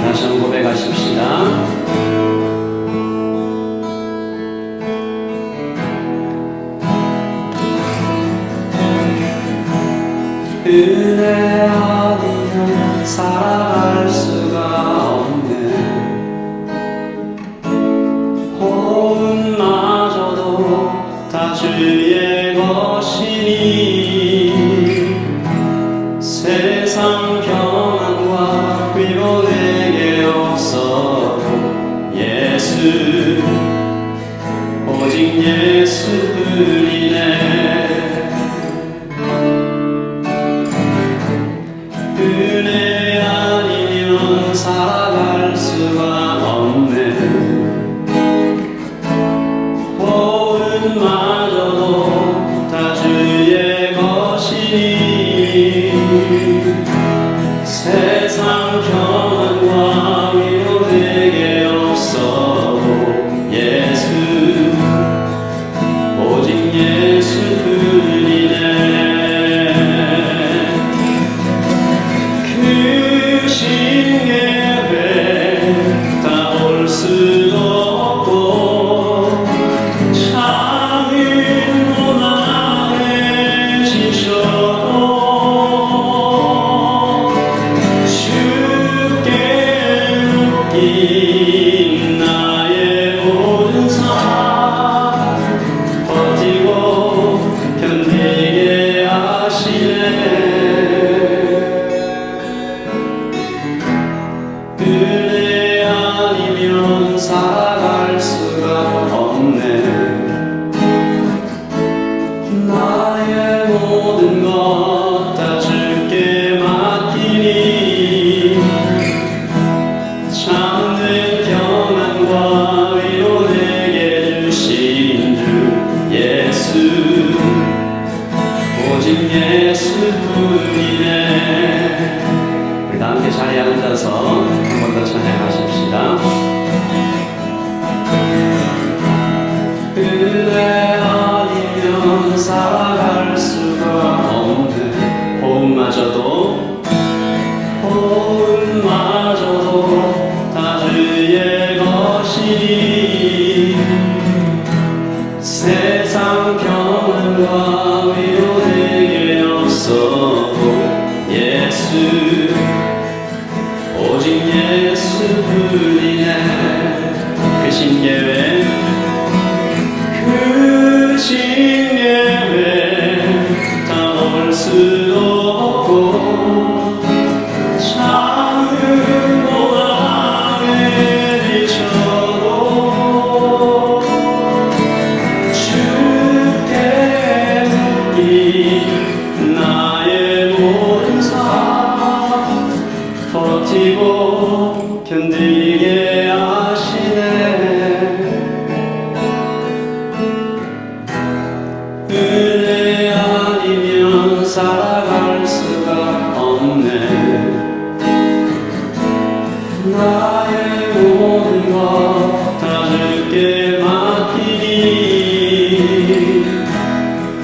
다시 한번 고백하십시다. 은혜 아니면 살아갈 수가 없네. 호흡마저도 다 주의 것이니 세상 평안과 위로 내게 없어도 예수 오직 예수뿐이네. 은혜 아니면 살아갈 수가 없네. 호흡마저도 다 주의 것이니 세상 평안과 위로 내게 없어도 예수 오직 예수뿐이네. 나의 모든 삶 버티고 견디게 하시네. 은혜 아니면 살아갈 수가 없네. 나의 모든 것 다 주께 맡기니 참된 평안과 위로 내게 주신 주 예수 오직 예수뿐이네. 우리 다 함께 자리에 앉아서 한 번 더 찬양하십시다. 은혜 아니면 살아갈 수가 없네. 호흡마저도 다 주의 것이니 세상 평안과 위로 내게 없어도 예수 오직 예수뿐이네. 그 신계외 다 올 수도 없고 참은 고난에 지쳐도 주께 맡긴 나의 모든 삶 버티고 견디게 하시네. 은혜 아니면 살아갈 수가 없네. 나의 모든 것 다 주께 맡기니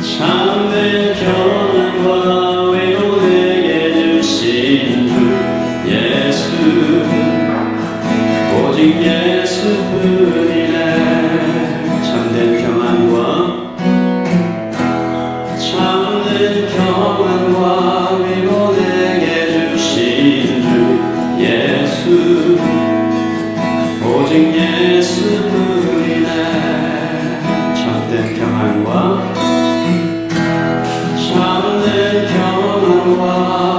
참된 평안과 위로 내게 주신 주 예수 오직 예수뿐이네. 참된 평안과 위로 내게 주신 주 예수 오직 예수뿐이네. 참된 평안과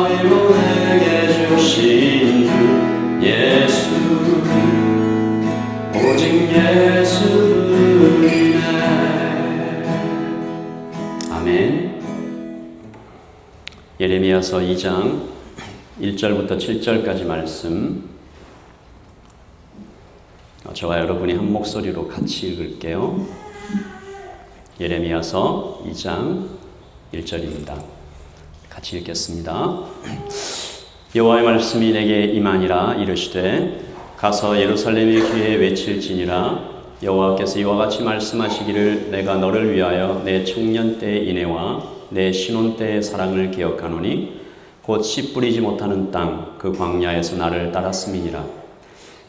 위로 내게 주신 주 예수 오직 예수뿐이네. 아멘. 예레미야서 2장 1절부터 7절까지 말씀 저와 여러분이 한 목소리로 같이 읽을게요. 예레미야서 2장 1절입니다. 같이 읽겠습니다. 여호와의 말씀이 내게 임하니라. 이르시되 가서 예루살렘의 귀에 외칠지니라. 여호와께서 이와 같이 말씀하시기를 내가 너를 위하여 내 청년 때의 인애와 내 신혼 때의 사랑을 기억하노니 곧 씨 뿌리지 못하는 땅 그 광야에서 나를 따랐음이니라.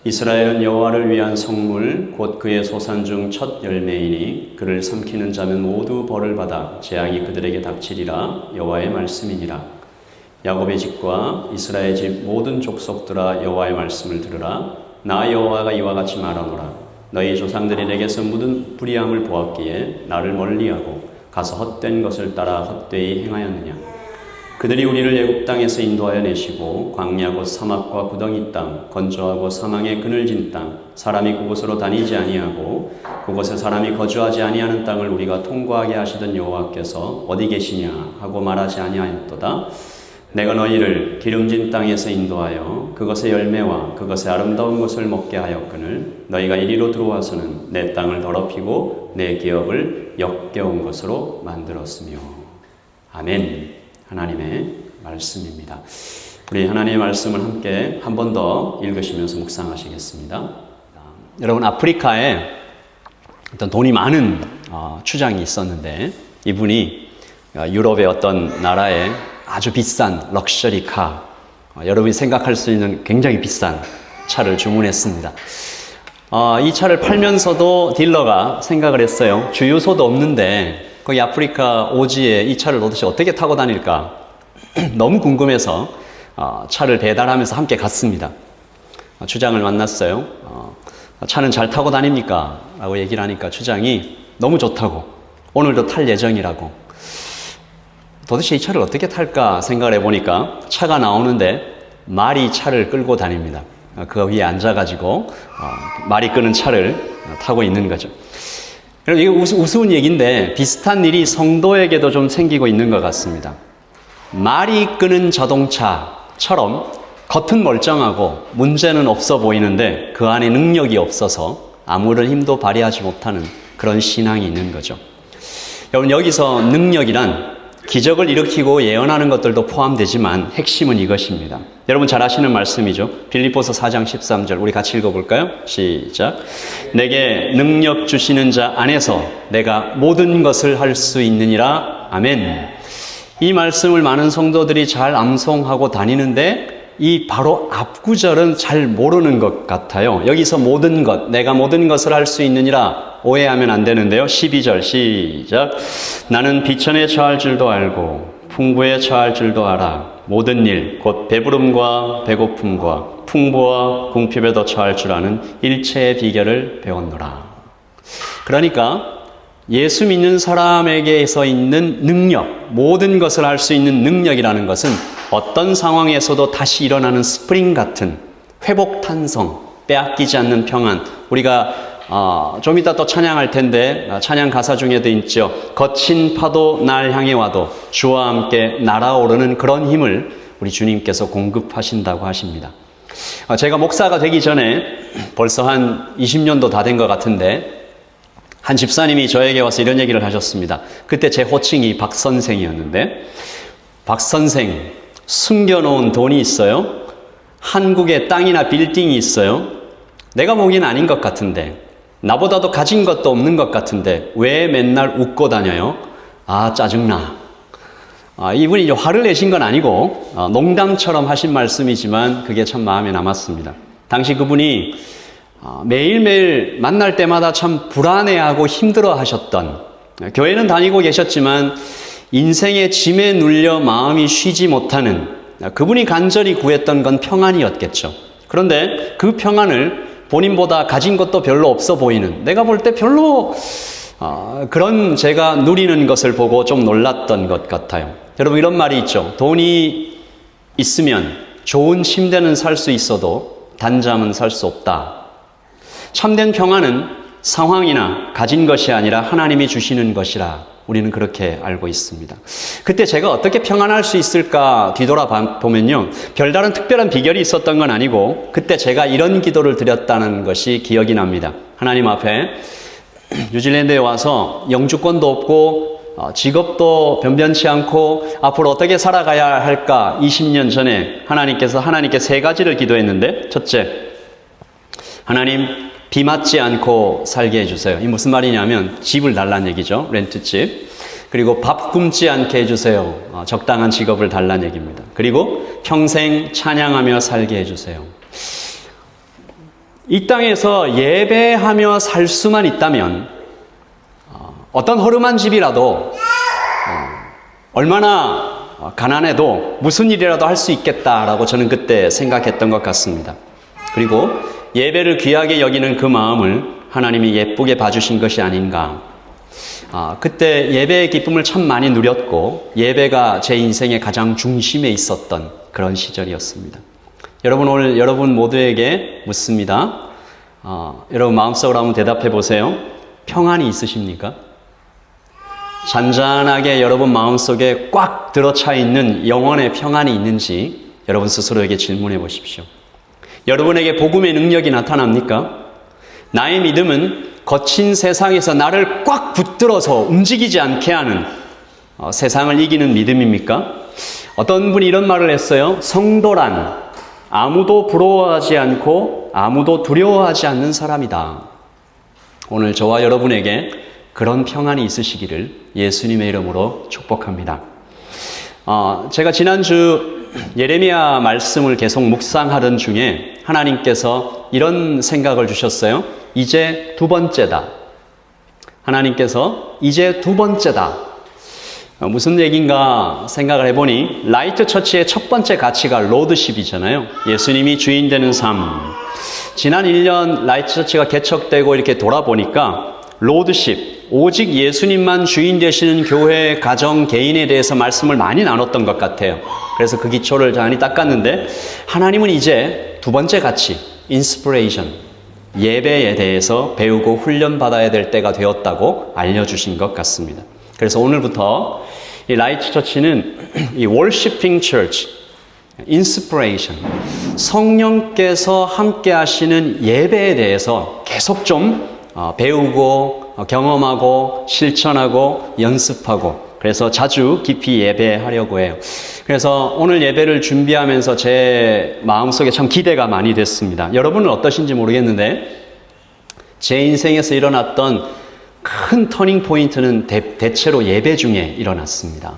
이스라엘은 여호와를 위한 성물 곧 그의 소산 중 첫 열매이니 그를 삼키는 자는 모두 벌을 받아 재앙이 그들에게 닥치리라. 여호와의 말씀이니라. 야곱의 집과 이스라엘 집 모든 족속들아 여호와의 말씀을 들으라. 나 여호와가 이와 같이 말하노라. 너희 조상들이 내게서 묻은 불의함을 보았기에 나를 멀리하고 가서 헛된 것을 따라 헛되이 행하였느냐. 그들이 우리를 애굽 땅에서 인도하여 내시고 광야 곧 사막과 구덩이 땅, 건조하고 사망의 그늘진 땅, 사람이 그곳으로 다니지 아니하고 그곳에 사람이 거주하지 아니하는 땅을 우리가 통과하게 하시던 여호와께서 어디 계시냐 하고 말하지 아니하였도다. 내가 너희를 기름진 땅에서 인도하여 그것의 열매와 그것의 아름다운 것을 먹게 하였거늘 너희가 이리로 들어와서는 내 땅을 더럽히고 내 기업을 역겨운 것으로 만들었으며. 아멘. 하나님의 말씀입니다. 우리 하나님의 말씀을 함께 한 번 더 읽으시면서 묵상하시겠습니다. 여러분, 아프리카에 어떤 돈이 많은 추장이 있었는데 이분이 유럽의 어떤 나라에 아주 비싼 럭셔리 카, 여러분이 생각할 수 있는 굉장히 비싼 차를 주문했습니다. 이 차를 팔면서도 딜러가 생각을 했어요. 주유소도 없는데 거기 아프리카 오지에 이 차를 도대체 어떻게 타고 다닐까 너무 궁금해서 차를 배달하면서 함께 갔습니다. 추장을 만났어요. 차는 잘 타고 다닙니까? 라고 얘기를 하니까 추장이 너무 좋다고, 오늘도 탈 예정이라고. 도대체 이 차를 어떻게 탈까 생각을 해보니까 차가 나오는데 말이 차를 끌고 다닙니다. 그 위에 앉아가지고 말이 끄는 차를 타고 있는 거죠. 이게 우스운 얘기인데 비슷한 일이 성도에게도 좀 생기고 있는 것 같습니다. 말이 끄는 자동차처럼 겉은 멀쩡하고 문제는 없어 보이는데 그 안에 능력이 없어서 아무런 힘도 발휘하지 못하는 그런 신앙이 있는 거죠. 여러분, 여기서 능력이란 기적을 일으키고 예언하는 것들도 포함되지만 핵심은 이것입니다. 여러분 잘 아시는 말씀이죠. 빌립보서 4장 13절 우리 같이 읽어볼까요? 시작. 내게 능력 주시는 자 안에서 내가 모든 것을 할 수 있느니라. 아멘. 이 말씀을 많은 성도들이 잘 암송하고 다니는데 이 바로 앞구절은 잘 모르는 것 같아요. 여기서 모든 것, 내가 모든 것을 할 수 있느니라 오해하면 안 되는데요. 12절 시작. 나는 비천에 처할 줄도 알고 풍부에 처할 줄도 알아. 모든 일, 곧 배부름과 배고픔과 풍부와 궁핍에도 처할 줄 아는 일체의 비결을 배웠노라. 그러니까 예수 믿는 사람에게서 있는 능력, 모든 것을 할 수 있는 능력이라는 것은 어떤 상황에서도 다시 일어나는 스프링 같은 회복 탄성, 빼앗기지 않는 평안. 우리가 좀 이따 또 찬양할 텐데 찬양 가사 중에도 있죠. 거친 파도 날 향해 와도 주와 함께 날아오르는 그런 힘을 우리 주님께서 공급하신다고 하십니다. 제가 목사가 되기 전에 벌써 한 20년도 다 된 것 같은데 한 집사님이 저에게 와서 이런 얘기를 하셨습니다. 그때 제 호칭이 박 선생이었는데, 박 선생, 숨겨놓은 돈이 있어요? 한국에 땅이나 빌딩이 있어요? 내가 보기엔 아닌 것 같은데, 나보다도 가진 것도 없는 것 같은데 왜 맨날 웃고 다녀요? 아, 짜증나. 이분이 이제 화를 내신 건 아니고 농담처럼 하신 말씀이지만 그게 참 마음에 남았습니다. 당시 그분이 매일매일 만날 때마다 참 불안해하고 힘들어 하셨던, 교회는 다니고 계셨지만 인생의 짐에 눌려 마음이 쉬지 못하는, 그분이 간절히 구했던 건 평안이었겠죠. 그런데 그 평안을 본인보다 가진 것도 별로 없어 보이는, 내가 볼 때 별로 그런 제가 누리는 것을 보고 좀 놀랐던 것 같아요. 여러분, 이런 말이 있죠. 돈이 있으면 좋은 침대는 살 수 있어도 단잠은 살 수 없다. 참된 평안은 상황이나 가진 것이 아니라 하나님이 주시는 것이라 우리는 그렇게 알고 있습니다. 그때 제가 어떻게 평안할 수 있을까 뒤돌아보면요, 별다른 특별한 비결이 있었던 건 아니고 그때 제가 이런 기도를 드렸다는 것이 기억이 납니다. 하나님 앞에 뉴질랜드에 와서 영주권도 없고 직업도 변변치 않고 앞으로 어떻게 살아가야 할까 20년 전에 하나님께 세 가지를 기도했는데, 첫째, 하나님 비 맞지 않고 살게 해주세요. 이 무슨 말이냐면 집을 달라는 얘기죠. 렌트집. 그리고 밥 굶지 않게 해주세요. 적당한 직업을 달라는 얘기입니다. 그리고 평생 찬양하며 살게 해주세요. 이 땅에서 예배하며 살 수만 있다면 어떤 허름한 집이라도 얼마나 가난해도 무슨 일이라도 할 수 있겠다라고 저는 그때 생각했던 것 같습니다. 그리고 예배를 귀하게 여기는 그 마음을 하나님이 예쁘게 봐주신 것이 아닌가. 그때 예배의 기쁨을 참 많이 누렸고 예배가 제 인생의 가장 중심에 있었던 그런 시절이었습니다. 여러분, 오늘 여러분 모두에게 묻습니다. 여러분 마음속으로 한번 대답해 보세요. 평안이 있으십니까? 잔잔하게 여러분 마음속에 꽉 들어차 있는 영혼의 평안이 있는지 여러분 스스로에게 질문해 보십시오. 여러분에게 복음의 능력이 나타납니까? 나의 믿음은 거친 세상에서 나를 꽉 붙들어서 움직이지 않게 하는 세상을 이기는 믿음입니까? 어떤 분이 이런 말을 했어요. 성도란 아무도 부러워하지 않고 아무도 두려워하지 않는 사람이다. 오늘 저와 여러분에게 그런 평안이 있으시기를 예수님의 이름으로 축복합니다. 제가 지난주 예레미야 말씀을 계속 묵상하던 중에 하나님께서 이런 생각을 주셨어요. 이제 두 번째다. 하나님께서 이제 두 번째다. 무슨 얘기인가 생각을 해보니 라이트 처치의 첫 번째 가치가 로드십이잖아요. 예수님이 주인 되는 삶. 지난 1년 라이트 처치가 개척되고 이렇게 돌아보니까 로드십, 오직 예수님만 주인 되시는 교회, 가정, 개인에 대해서 말씀을 많이 나눴던 것 같아요. 그래서 그 기초를 많이 닦았는데 하나님은 이제 두 번째 가치, 인스피레이션, 예배에 대해서 배우고 훈련받아야 될 때가 되었다고 알려주신 것 같습니다. 그래서 오늘부터 이 라이트 처치는 이 worshiping church, inspiration, 성령께서 함께 하시는 예배에 대해서 계속 좀 배우고 경험하고 실천하고 연습하고 그래서 자주 깊이 예배하려고 해요. 그래서 오늘 예배를 준비하면서 제 마음속에 참 기대가 많이 됐습니다. 여러분은 어떠신지 모르겠는데 제 인생에서 일어났던 큰 터닝 포인트는 대체로 예배 중에 일어났습니다.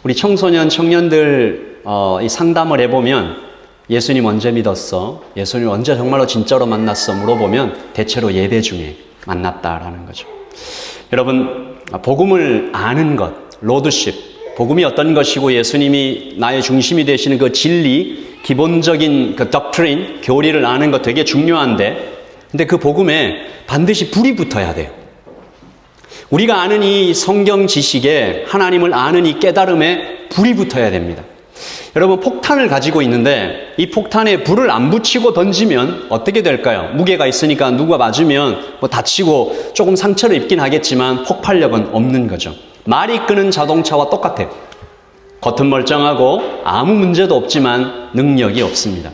우리 청소년, 청년들 이 상담을 해보면 예수님 언제 믿었어? 예수님 언제 정말로 진짜로 만났어? 물어보면 대체로 예배 중에 만났다라는 거죠. 여러분, 복음을 아는 것, 로드십, 복음이 어떤 것이고 예수님이 나의 중심이 되시는 그 진리, 기본적인 그 덕트린, 교리를 아는 것 되게 중요한데 근데 그 복음에 반드시 불이 붙어야 돼요. 우리가 아는 이 성경 지식에 하나님을 아는 이 깨달음에 불이 붙어야 됩니다. 여러분 폭탄을 가지고 있는데 이 폭탄에 불을 안 붙이고 던지면 어떻게 될까요? 무게가 있으니까 누가 맞으면 뭐 다치고 조금 상처를 입긴 하겠지만 폭발력은 없는 거죠. 말이 끄는 자동차와 똑같아요. 겉은 멀쩡하고 아무 문제도 없지만 능력이 없습니다.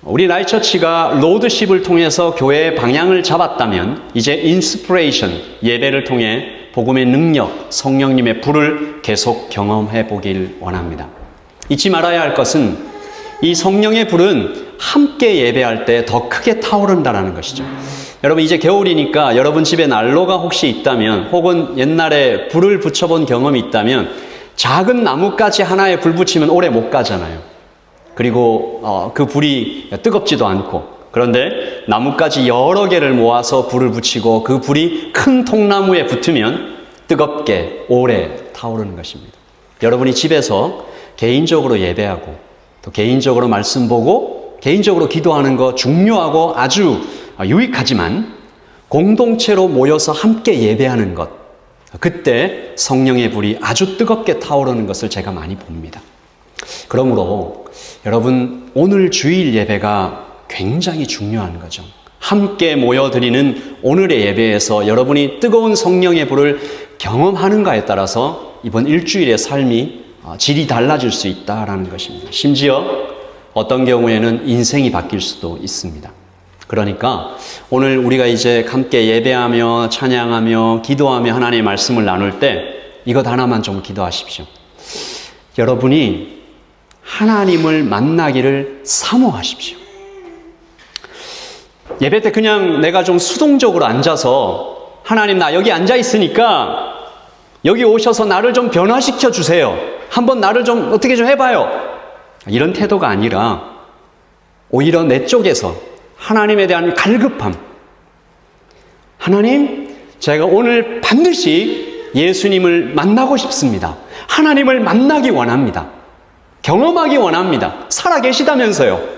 우리 라이처치가 로드십을 통해서 교회의 방향을 잡았다면 이제 인스피레이션, 예배를 통해 복음의 능력, 성령님의 불을 계속 경험해 보길 원합니다. 잊지 말아야 할 것은 이 성령의 불은 함께 예배할 때 더 크게 타오른다는 것이죠. 여러분 이제 겨울이니까 여러분 집에 난로가 혹시 있다면 혹은 옛날에 불을 붙여본 경험이 있다면 작은 나뭇가지 하나에 불 붙이면 오래 못 가잖아요. 그리고 그 불이 뜨겁지도 않고 그런데 나뭇가지 여러 개를 모아서 불을 붙이고 그 불이 큰 통나무에 붙으면 뜨겁게 오래 타오르는 것입니다. 여러분이 집에서 개인적으로 예배하고 또 개인적으로 말씀 보고 개인적으로 기도하는 거 중요하고 아주 유익하지만 공동체로 모여서 함께 예배하는 것 그때 성령의 불이 아주 뜨겁게 타오르는 것을 제가 많이 봅니다. 그러므로 여러분 오늘 주일 예배가 굉장히 중요한 거죠. 함께 모여드리는 오늘의 예배에서 여러분이 뜨거운 성령의 불을 경험하는가에 따라서 이번 일주일의 삶이 질이 달라질 수 있다라는 것입니다. 심지어 어떤 경우에는 인생이 바뀔 수도 있습니다. 그러니까 오늘 우리가 이제 함께 예배하며 찬양하며 기도하며 하나님의 말씀을 나눌 때 이것 하나만 좀 기도하십시오. 여러분이 하나님을 만나기를 사모하십시오. 예배 때 그냥 내가 좀 수동적으로 앉아서 하나님 나 여기 앉아 있으니까 여기 오셔서 나를 좀 변화시켜 주세요. 한번 나를 좀 어떻게 좀 해봐요. 이런 태도가 아니라 오히려 내 쪽에서 하나님에 대한 갈급함. 하나님, 제가 오늘 반드시 예수님을 만나고 싶습니다. 하나님을 만나기 원합니다. 경험하기 원합니다. 살아계시다면서요.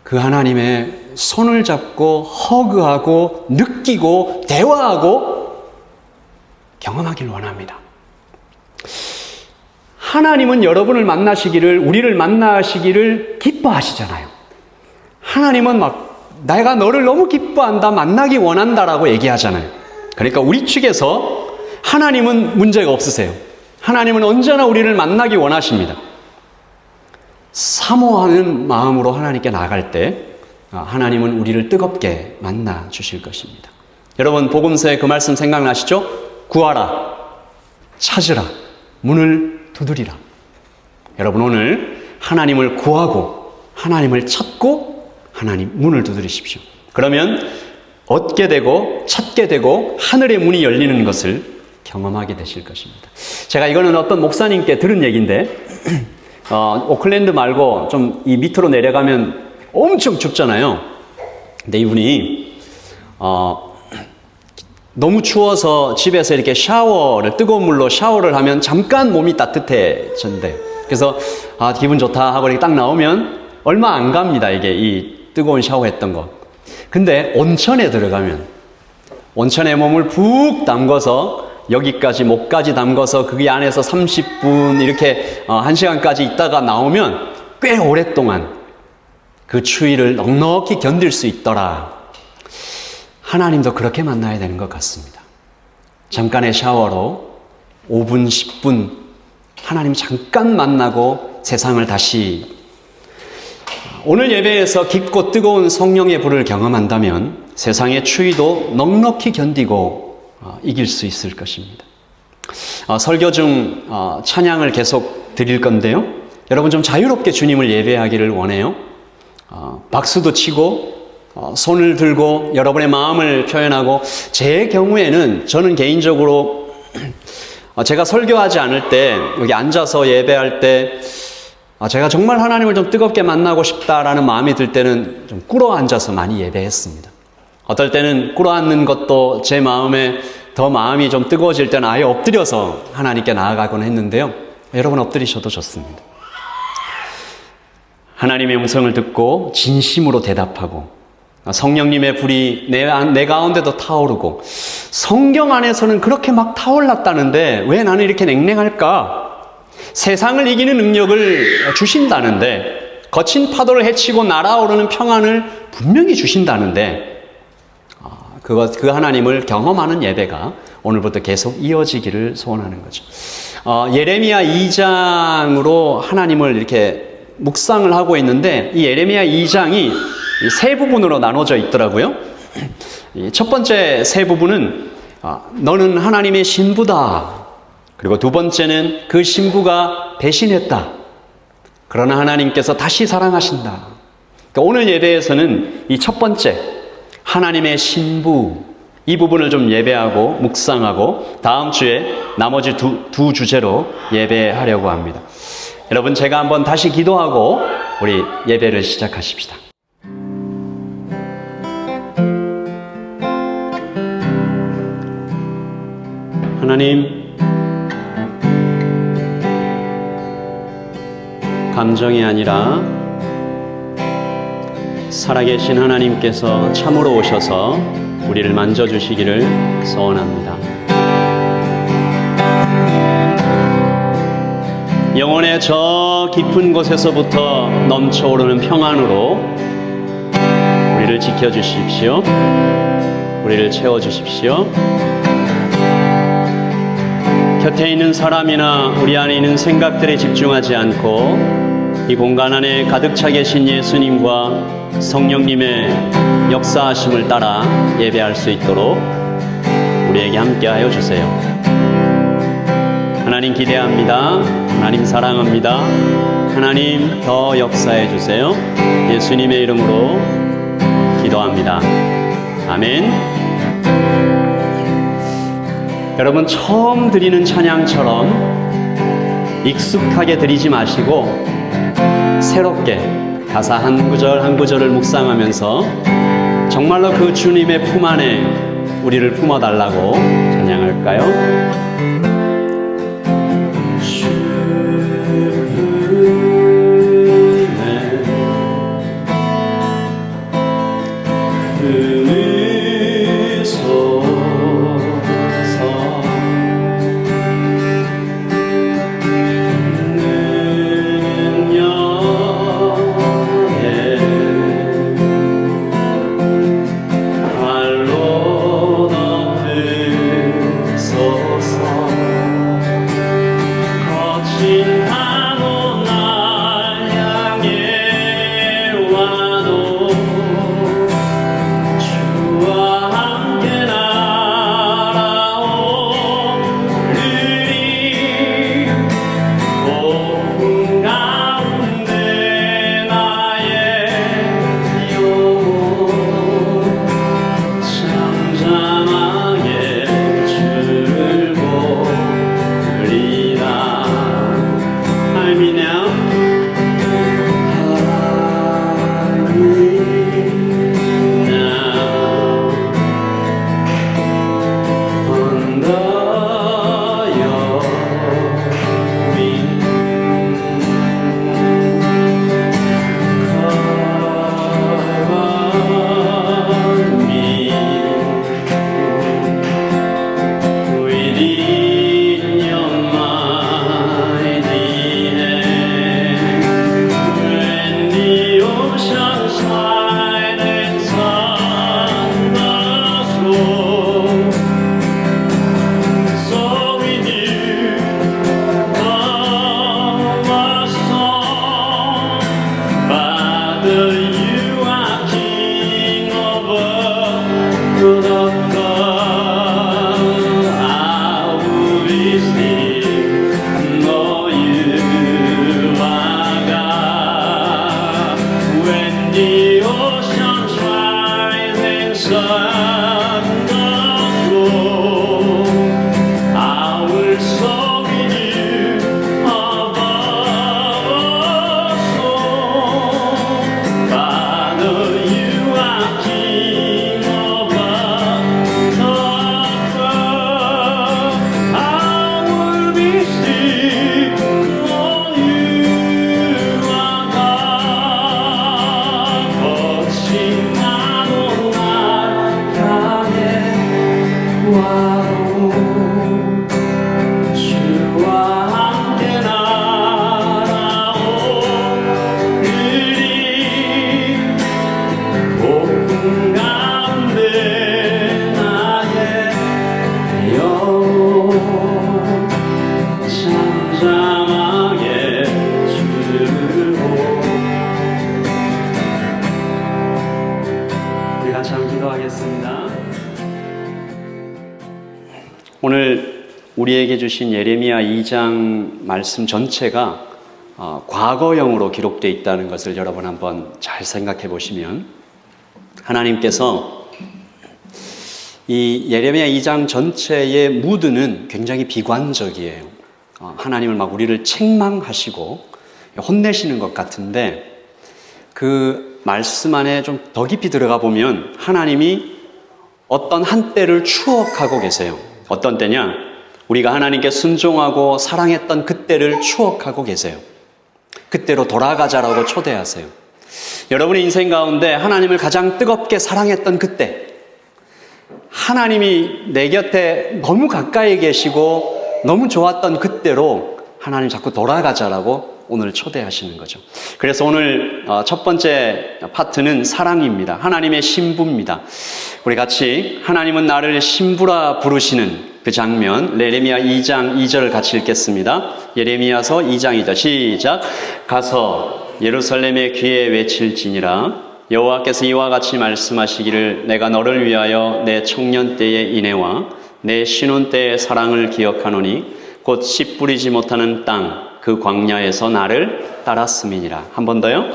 그 하나님의 손을 잡고 허그하고 느끼고 대화하고 경험하길 원합니다. 하나님은 여러분을 만나시기를, 우리를 만나시기를 기뻐하시잖아요. 하나님은 내가 너를 너무 기뻐한다, 만나기 원한다라고 얘기하잖아요. 그러니까 우리 측에서 하나님은 문제가 없으세요. 하나님은 언제나 우리를 만나기 원하십니다. 사모하는 마음으로 하나님께 나아갈 때 하나님은 우리를 뜨겁게 만나 주실 것입니다. 여러분, 복음서의 그 말씀 생각나시죠? 구하라, 찾으라, 문을 두드리라. 여러분, 오늘 하나님을 구하고 하나님을 찾고 하나님 문을 두드리십시오. 그러면 얻게 되고 찾게 되고 하늘의 문이 열리는 것을 경험하게 되실 것입니다. 제가 이거는 어떤 목사님께 들은 얘기인데 오클랜드 말고 좀 이 밑으로 내려가면 엄청 춥잖아요. 근데 이분이 너무 추워서 집에서 이렇게 뜨거운 물로 샤워를 하면 잠깐 몸이 따뜻해진대요. 그래서 기분 좋다 하고 이렇게 딱 나오면 얼마 안 갑니다. 이게 이 뜨거운 샤워했던 거. 근데 온천에 들어가면 온천에 몸을 푹 담궈서 여기까지 목까지 담궈서 그 안에서 30분 이렇게 1시간까지 있다가 나오면 꽤 오랫동안 그 추위를 넉넉히 견딜 수 있더라. 하나님도 그렇게 만나야 되는 것 같습니다. 잠깐의 샤워로 5분, 10분 하나님 잠깐 만나고 세상을 다시, 오늘 예배에서 깊고 뜨거운 성령의 불을 경험한다면 세상의 추위도 넉넉히 견디고 이길 수 있을 것입니다. 설교 중 찬양을 계속 드릴 건데요. 여러분 좀 자유롭게 주님을 예배하기를 원해요. 박수도 치고 손을 들고 여러분의 마음을 표현하고, 제 경우에는 저는 개인적으로 제가 설교하지 않을 때 여기 앉아서 예배할 때 제가 정말 하나님을 좀 뜨겁게 만나고 싶다라는 마음이 들 때는 좀 꿇어 앉아서 많이 예배했습니다. 어떨 때는 꿇어 앉는 것도 제 마음에 더 마음이 좀 뜨거워질 때는 아예 엎드려서 하나님께 나아가곤 했는데요. 여러분 엎드리셔도 좋습니다. 하나님의 음성을 듣고 진심으로 대답하고 성령님의 불이 내 가운데도 타오르고, 성경 안에서는 그렇게 막 타올랐다는데 왜 나는 이렇게 냉랭할까? 세상을 이기는 능력을 주신다는데, 거친 파도를 헤치고 날아오르는 평안을 분명히 주신다는데, 그 하나님을 경험하는 예배가 오늘부터 계속 이어지기를 소원하는 거죠. 예레미야 2장으로 하나님을 이렇게 묵상을 하고 있는데, 이 예레미야 2장이 세 부분으로 나눠져 있더라고요. 첫 번째 세 부분은 너는 하나님의 신부다. 그리고 두 번째는 그 신부가 배신했다. 그러나 하나님께서 다시 사랑하신다. 그러니까 오늘 예배에서는 이 첫 번째 하나님의 신부, 이 부분을 좀 예배하고 묵상하고 다음 주에 나머지 두 주제로 예배하려고 합니다. 여러분, 제가 한번 다시 기도하고 우리 예배를 시작하십시다. 하나님, 감정이 아니라 살아계신 하나님께서 참으로 오셔서 우리를 만져주시기를 소원합니다. 영혼의 저 깊은 곳에서부터 넘쳐오르는 평안으로 우리를 지켜주십시오. 우리를 채워주십시오. 곁에 있는 사람이나 우리 안에 있는 생각들에 집중하지 않고 이 공간 안에 가득 차 계신 예수님과 성령님의 역사하심을 따라 예배할 수 있도록 우리에게 함께하여 주세요. 하나님 기대합니다. 하나님 사랑합니다. 하나님 더 역사해 주세요. 예수님의 이름으로 기도합니다. 아멘. 여러분, 처음 드리는 찬양처럼 익숙하게 드리지 마시고 새롭게 가사 한 구절 한 구절을 묵상하면서 정말로 그 주님의 품 안에 우리를 품어달라고 찬양할까요? 오늘 우리에게 주신 예레미야 2장 말씀 전체가 과거형으로 기록되어 있다는 것을 여러분 한번 잘 생각해 보시면, 하나님께서 이 예레미야 2장 전체의 무드는 굉장히 비관적이에요. 하나님을 막 우리를 책망하시고 혼내시는 것 같은데, 그 말씀 안에 좀 더 깊이 들어가 보면 하나님이 어떤 한때를 추억하고 계세요. 어떤 때냐? 우리가 하나님께 순종하고 사랑했던 그때를 추억하고 계세요. 그때로 돌아가자라고 초대하세요. 여러분의 인생 가운데 하나님을 가장 뜨겁게 사랑했던 그때, 하나님이 내 곁에 너무 가까이 계시고 너무 좋았던 그때로 하나님 자꾸 돌아가자라고 오늘 초대하시는 거죠. 그래서 오늘 첫 번째 파트는 사랑입니다. 하나님의 신부입니다. 우리 같이 하나님은 나를 신부라 부르시는 그 장면, 예레미야 2장 2절을 같이 읽겠습니다. 예레미야서 2장 2절 시작. 가서 예루살렘의 귀에 외칠지니라. 여호와께서 이와 같이 말씀하시기를 내가 너를 위하여 내 청년 때의 인애와 내 신혼 때의 사랑을 기억하노니 곧 씨 뿌리지 못하는 땅 그 광야에서 나를 따랐음이니라. 한 번 더요.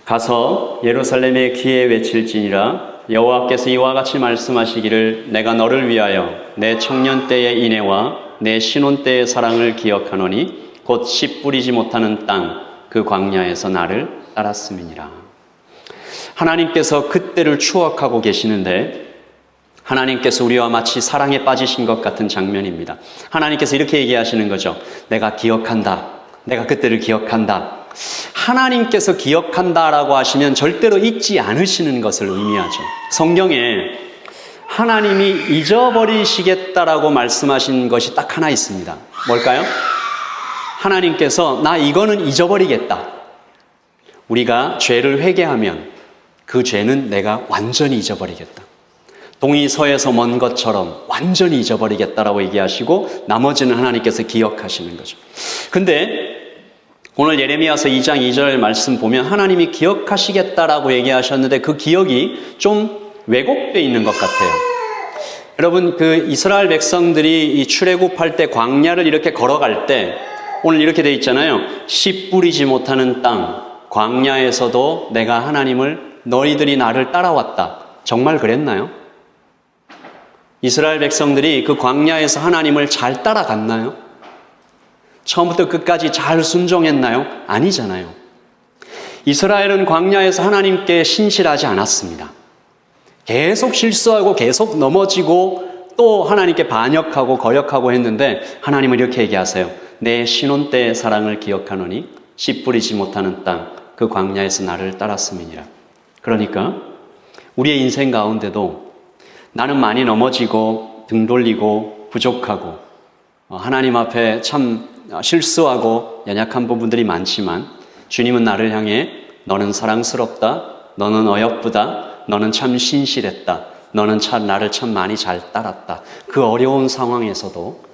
가서 예루살렘의 귀에 외칠지니라. 여호와께서 이와 같이 말씀하시기를 내가 너를 위하여 내 청년 때의 인애와 내 신혼 때의 사랑을 기억하노니 곧 씨 뿌리지 못하는 땅 그 광야에서 나를 따랐음이니라. 하나님께서 그때를 추억하고 계시는데 하나님께서 우리와 마치 사랑에 빠지신 것 같은 장면입니다. 하나님께서 이렇게 얘기하시는 거죠. 내가 기억한다. 내가 그때를 기억한다. 하나님께서 기억한다라고 하시면 절대로 잊지 않으시는 것을 의미하죠. 성경에 하나님이 잊어버리시겠다라고 말씀하신 것이 딱 하나 있습니다. 뭘까요? 하나님께서 나 이거는 잊어버리겠다. 우리가 죄를 회개하면 그 죄는 내가 완전히 잊어버리겠다. 동이 서에서 먼 것처럼 완전히 잊어버리겠다라고 얘기하시고 나머지는 하나님께서 기억하시는 거죠. 근데 오늘 예레미야서 2장 2절 말씀 보면 하나님이 기억하시겠다라고 얘기하셨는데 그 기억이 좀 왜곡되어 있는 것 같아요. 여러분, 그 이스라엘 백성들이 이 출애굽할 때 광야를 이렇게 걸어갈 때 오늘 이렇게 되어 있잖아요. 씨 뿌리지 못하는 땅, 광야에서도 내가 하나님을 너희들이 나를 따라왔다. 정말 그랬나요? 이스라엘 백성들이 그 광야에서 하나님을 잘 따라갔나요? 처음부터 끝까지 잘 순종했나요? 아니잖아요. 이스라엘은 광야에서 하나님께 신실하지 않았습니다. 계속 실수하고 계속 넘어지고 또 하나님께 반역하고 거역하고 했는데 하나님은 이렇게 얘기하세요. 내 신혼 때의 사랑을 기억하노니 씨 뿌리지 못하는 땅 그 광야에서 나를 따랐음이니라. 그러니까 우리의 인생 가운데도 나는 많이 넘어지고 등 돌리고 부족하고 하나님 앞에 참 실수하고 연약한 부분들이 많지만 주님은 나를 향해 너는 사랑스럽다, 너는 어여쁘다, 너는 참 신실했다, 너는 참 나를 참 많이 잘 따랐다. 그 어려운 상황에서도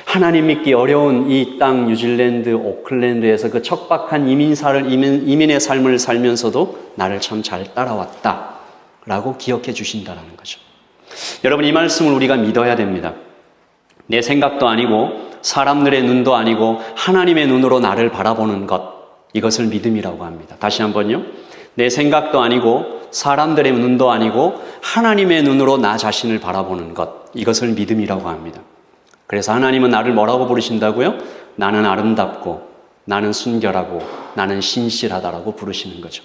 하나님 믿기 어려운 이 땅 뉴질랜드 오클랜드에서 그 척박한 이민의 삶을 살면서도 나를 참 잘 따라왔다 라고 기억해 주신다는 거죠. 여러분, 이 말씀을 우리가 믿어야 됩니다. 내 생각도 아니고 사람들의 눈도 아니고 하나님의 눈으로 나를 바라보는 것, 이것을 믿음이라고 합니다. 다시 한번요. 내 생각도 아니고 사람들의 눈도 아니고 하나님의 눈으로 나 자신을 바라보는 것, 이것을 믿음이라고 합니다. 그래서 하나님은 나를 뭐라고 부르신다고요? 나는 아름답고 나는 순결하고 나는 신실하다라고 부르시는 거죠.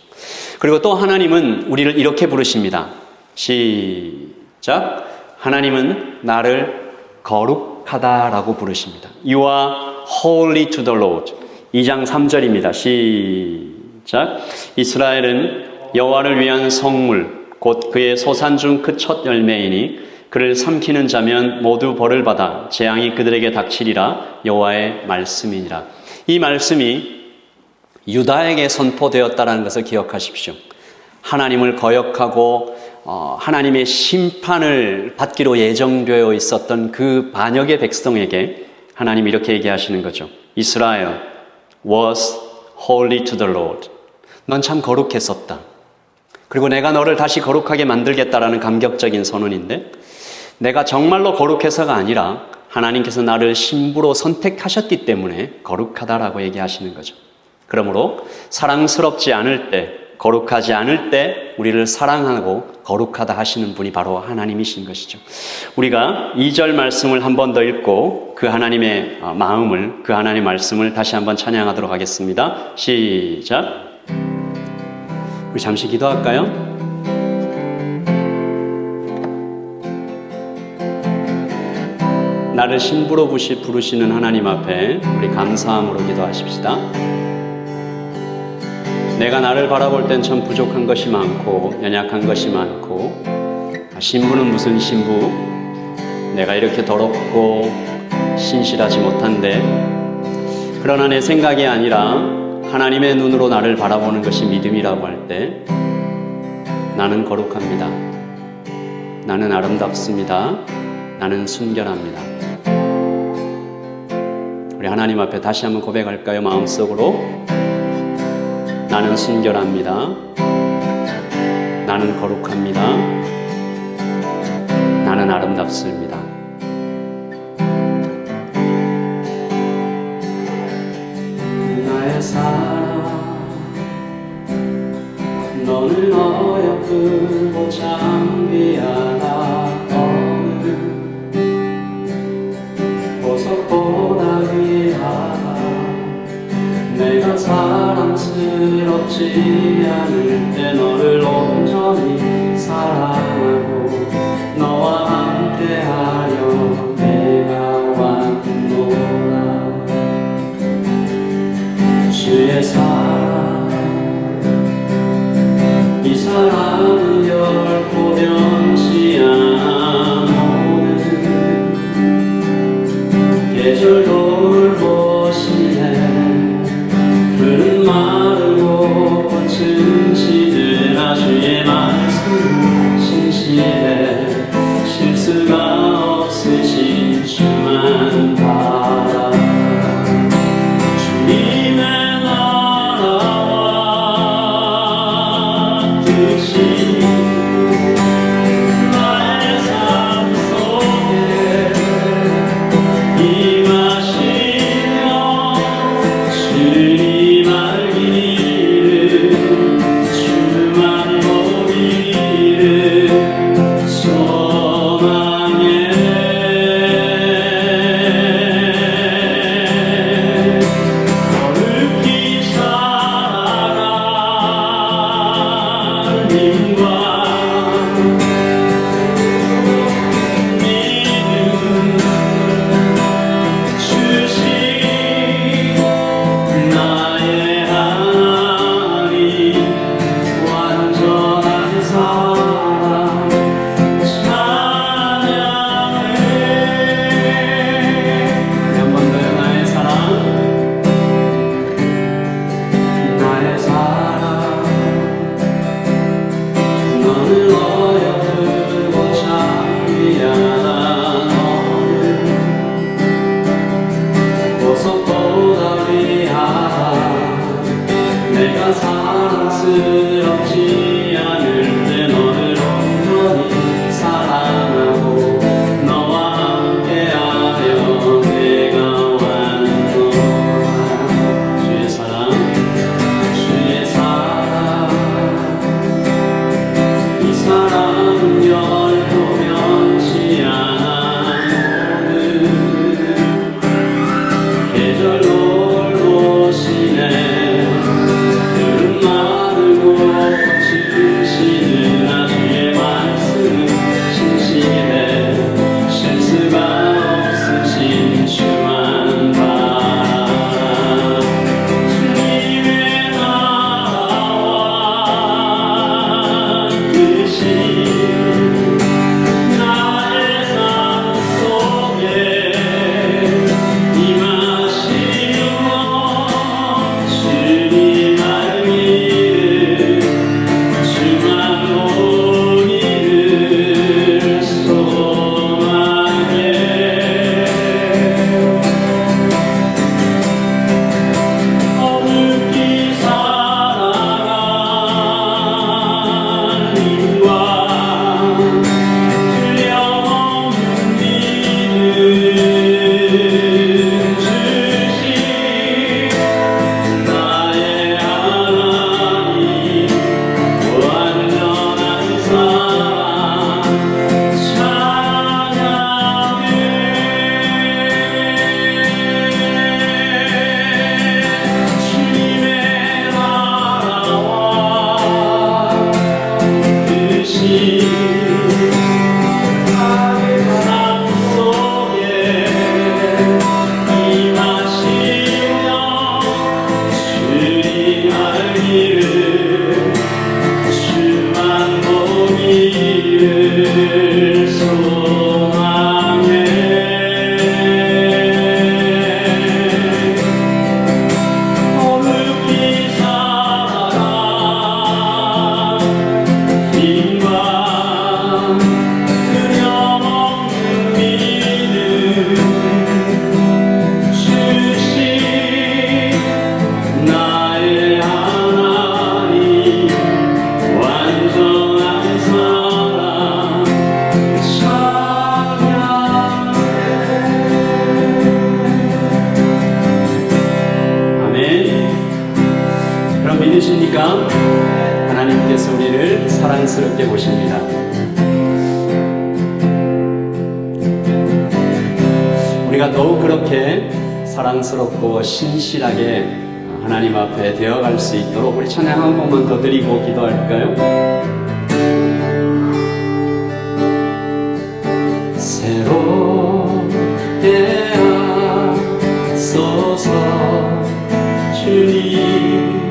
그리고 또 하나님은 우리를 이렇게 부르십니다. 시작. 하나님은 나를 거룩하다라고 부르십니다. You are holy to the Lord. 2장 3절입니다. 시작. 이스라엘은 여호와를 위한 성물 곧 그의 소산 중 그 첫 열매이니 그를 삼키는 자면 모두 벌을 받아 재앙이 그들에게 닥치리라. 여호와의 말씀이니라. 이 말씀이 유다에게 선포되었다는 것을 기억하십시오. 하나님을 거역하고 하나님의 심판을 받기로 예정되어 있었던 그 반역의 백성에게 하나님이 이렇게 얘기하시는 거죠. Israel was holy to the Lord. 넌 참 거룩했었다. 그리고 내가 너를 다시 거룩하게 만들겠다라는 감격적인 선언인데 내가 정말로 거룩해서가 아니라 하나님께서 나를 신부로 선택하셨기 때문에 거룩하다라고 얘기하시는 거죠. 그러므로 사랑스럽지 않을 때, 거룩하지 않을 때 우리를 사랑하고 거룩하다 하시는 분이 바로 하나님이신 것이죠. 우리가 2절 말씀을 한 번 더 읽고 그 하나님의 마음을, 그 하나님의 말씀을 다시 한번 찬양하도록 하겠습니다. 시작. 우리 잠시 기도할까요? 나를 신부로 부르시는 하나님 앞에 우리 감사함으로 기도하십시다. 내가 나를 바라볼 땐 참 부족한 것이 많고 연약한 것이 많고 신부는 무슨 신부? 내가 이렇게 더럽고 신실하지 못한데 그러나 내 생각이 아니라 하나님의 눈으로 나를 바라보는 것이 믿음이라고 할 때 나는 거룩합니다. 나는 아름답습니다. 나는 순결합니다. 우리 하나님 앞에 다시 한번 고백할까요? 마음속으로 나는 순결합니다. 나는 거룩합니다. 나는 아름답습니다. 나의 사랑 너는 어여쁘고 장비하다 보석보다 귀하다 내가 사랑스러운 없지 않을 때 너를 온전히 사랑하고 너와 함께하려 내가 왔노라. 주의 사랑, 이 사랑은 결코 변치 않오는 계절 돌보시네. 푸른 마르고 꽃은 시드나 주의 말씀 신실해. 실수가 없으신 주만 바라. 주님의 나라와 뜻이 나의 삶 속에 임하시며 주님 알기를 주만 보기를 소망해. 거룩히 살아갈 님과 믿음 주신 나의 하나님, 완전한 사랑 찬양해. 한 번 더요. 나의 사랑, 나의 사랑, 너는 어여쁘고 참 귀하다. 너는 보석보다 귀하다. 내가 사랑스럽지 않을 때 너를 온전히 사랑하고 너와 함께하려 내가 왔노라. 주의 사랑, 주의 사랑, 이 사랑은 결코 변치 않오는 계절 돌보시네. 푸른 마르고 꽃은 시드나 주의 말씀은 신실해. 실수가 없으신 주만 바라. 주님의 나라와 뜻이 나의 삶 속에 임하시며 주님 알기를 주만 보기를 소망해. 거룩히 살아갈 님과 틀림없는 믿음 주신 나의 하나님, 완전한 사랑 찬양해. 주님의 나라와 뜻이 나의 삶 속에 임하시며 주님 알기를 주만 보기를 소망해. 거룩히 살아갈 님과 틀림없는 믿음 주신 나의 하나님, 완전한 사랑 찬양해. 아멘. 그럼 믿으십니까? 하나님께서 우리를 사랑스럽게 보십니다. 우리가 더욱 그렇게 사랑스럽고 신실하게 하나님 앞에 되어갈 수 있도록 우리 찬양 한 번만 더 드리고 기도할까요? 새롭게 하소서 주님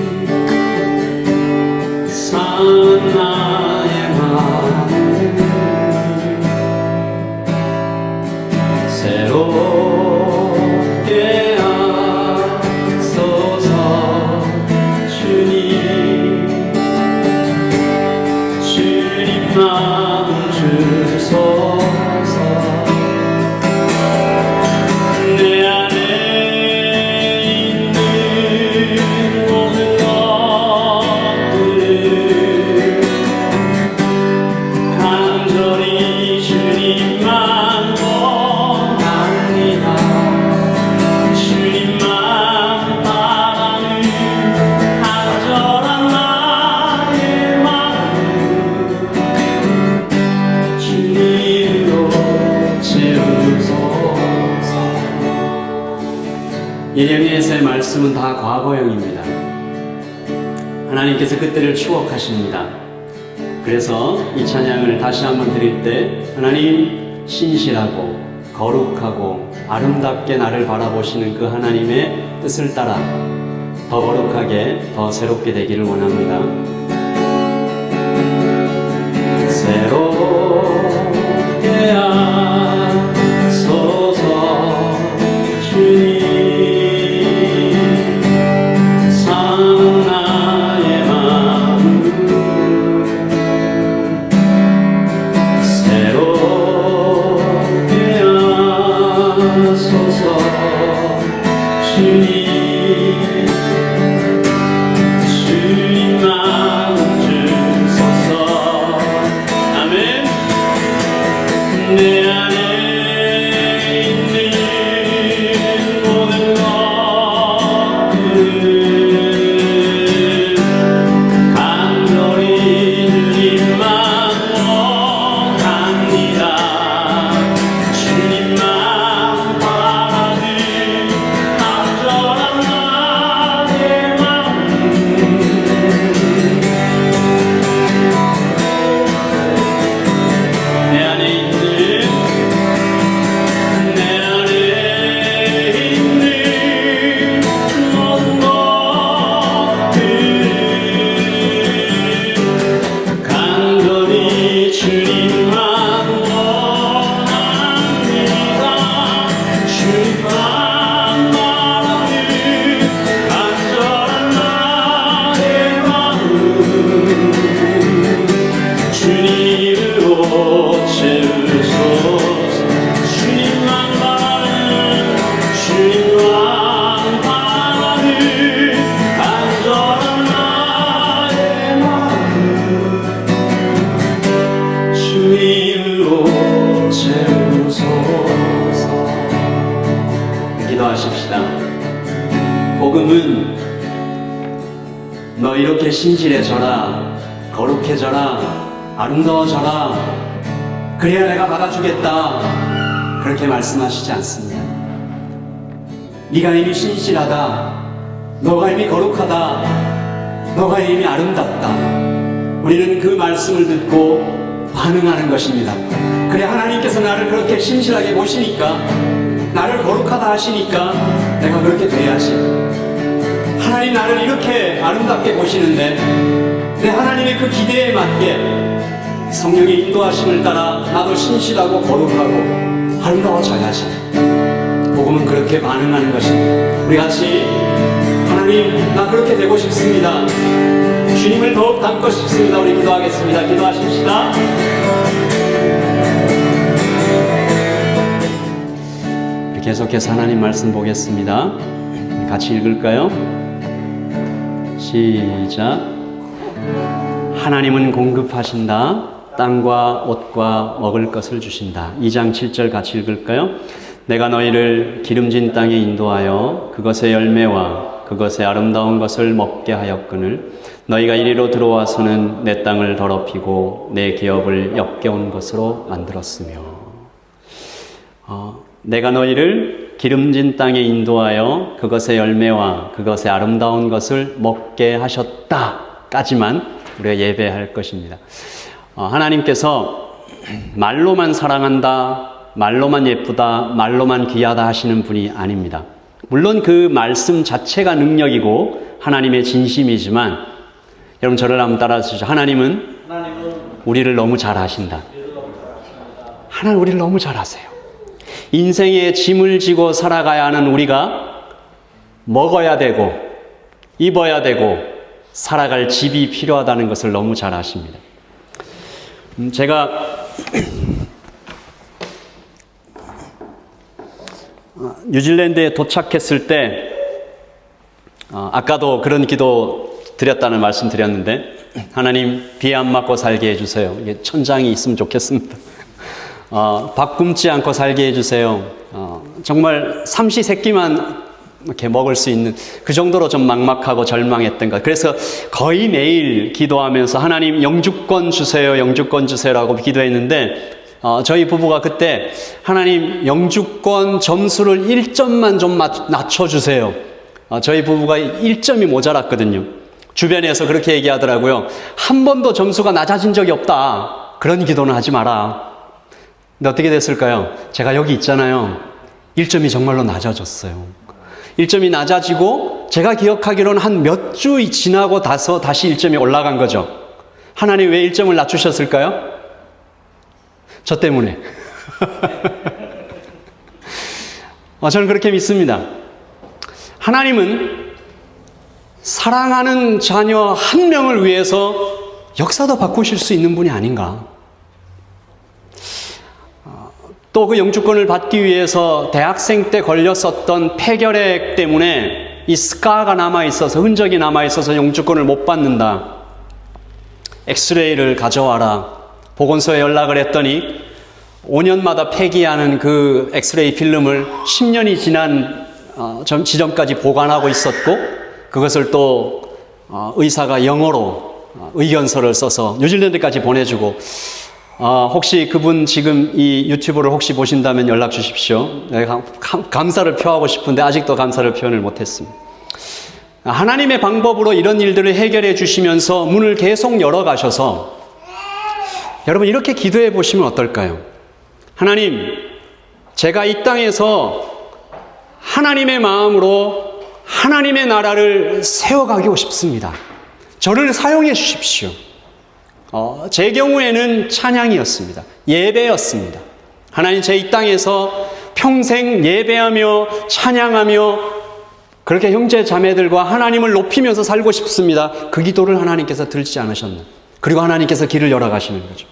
산 나의 마음을 새롭게 하소서 주님 마음 주소서 내 안에 있는 모든 것들을 간절히 주님만 원합니다. 주님만 바라는 간절한 나의 마음 주님으로 채우소서. 예레미야서의 말씀은 다 과거형입니다. 하나님께서 그때를 추억하십니다. 그래서 이 찬양을 다시 한번 드릴 때 하나님 신실하고 거룩하고 아름답게 나를 바라보시는 그 하나님의 뜻을 따라 더 거룩하게 더 새롭게 되기를 원합니다. 새롭게 하소서 주님 산 나의 마음 새롭게 하소서 주님 마음 주소서. 아멘. 내 안에 있는 모든 것들을 간절히 주님만 원합니다. 주님만 바라는 간절한 나의 마음 내 안에 있는 모든 것들을 간절히 주님만 원합니다. 주님만 바라는 간절한 나의 마음 주님으로 채우소서. 주님만 바라는 간절한 나의 마음 주님으로 채우소서. 기도하십시다. 복음은 너 이렇게 신실해져라, 거룩해져라, 아름다워져라, 그래야 내가 받아주겠다, 그렇게 말씀하시지 않습니다. 네가 이미 신실하다, 너가 이미 거룩하다, 너가 이미 아름답다, 우리는 그 말씀을 듣고 반응하는 것입니다. 그래 하나님께서 나를 그렇게 신실하게 보시니까, 나를 거룩하다 하시니까 내가 그렇게 돼야지. 하나님 나를 이렇게 아름답게 보시는데 내 하나님의 그 기대에 맞게 성령의 인도하심을 따라 나도 신실하고 거룩하고 아름다워져야지. 복음은 그렇게 반응하는 것입니다. 우리 같이 하나님 나 그렇게 되고 싶습니다. 주님을 더욱 닮고 싶습니다. 우리 기도하겠습니다. 기도하십시다. 계속해서 하나님 말씀 보겠습니다. 같이 읽을까요? 시작. 하나님은 공급하신다. 땅과 옷과 먹을 것을 주신다. 2장 7절 같이 읽을까요? 내가 너희를 기름진 땅에 인도하여 그것의 열매와 그것의 아름다운 것을 먹게 하였거늘 너희가 이리로 들어와서는 내 땅을 더럽히고 내 기업을 역겨운 것으로 만들었으며 내가 너희를 기름진 땅에 인도하여 그것의 열매와 그것의 아름다운 것을 먹게 하셨다까지만 우리가 예배할 것입니다. 하나님께서 말로만 사랑한다, 말로만 예쁘다, 말로만 귀하다 하시는 분이 아닙니다. 물론 그 말씀 자체가 능력이고 하나님의 진심이지만 여러분 저를 한번 따라 주시죠. 하나님은 우리를 너무 잘 아신다. 하나님 우리를 너무 잘 아세요. 인생의 짐을 지고 살아가야 하는 우리가 먹어야 되고 입어야 되고 살아갈 집이 필요하다는 것을 너무 잘 아십니다. 제가 뉴질랜드에 도착했을 때 아까도 그런 기도 드렸다는 말씀 드렸는데 하나님 비 안 맞고 살게 해주세요. 이게 천장이 있으면 좋겠습니다. 밥 굶지 않고 살게 해주세요. 정말 삼시세끼만 이렇게 먹을 수 있는 그 정도로 좀 막막하고 절망했던 것. 그래서 거의 매일 기도하면서 하나님 영주권 주세요, 영주권 주세요라고 기도했는데 저희 부부가 그때 하나님 영주권 점수를 1점만 좀 낮춰주세요. 저희 부부가 1점이 모자랐거든요. 주변에서 그렇게 얘기하더라고요. 한 번도 점수가 낮아진 적이 없다. 그런 기도는 하지 마라. 근데 어떻게 됐을까요? 제가 여기 있잖아요. 1점이 정말로 낮아졌어요. 1점이 낮아지고 제가 기억하기로는 한 몇 주 지나고 나서 다시 1점이 올라간 거죠. 하나님 왜 1점을 낮추셨을까요? 저 때문에. 저는 그렇게 믿습니다. 하나님은 사랑하는 자녀 한 명을 위해서 역사도 바꾸실 수 있는 분이 아닌가. 또 그 영주권을 받기 위해서 대학생 때 걸렸었던 폐결핵 때문에 이 스카가 남아있어서 흔적이 남아있어서 영주권을 못 받는다. 엑스레이를 가져와라. 보건소에 연락을 했더니 5년마다 폐기하는 그 엑스레이 필름을 10년이 지난 지점까지 보관하고 있었고 그것을 또 의사가 영어로 의견서를 써서 뉴질랜드까지 보내주고 혹시 그분 지금 이 유튜브를 혹시 보신다면 연락 주십시오. 내가 감사를 표하고 싶은데 아직도 감사를 표현을 못했습니다. 하나님의 방법으로 이런 일들을 해결해 주시면서 문을 계속 열어가셔서 여러분 이렇게 기도해 보시면 어떨까요? 하나님, 제가 이 땅에서 하나님의 마음으로 하나님의 나라를 세워가고 싶습니다. 저를 사용해 주십시오. 제 경우에는 찬양이었습니다. 예배였습니다. 하나님, 제 이 땅에서 평생 예배하며 찬양하며 그렇게 형제 자매들과 하나님을 높이면서 살고 싶습니다. 그 기도를 하나님께서 들지 않으셨나? 그리고 하나님께서 길을 열어가시는 거죠.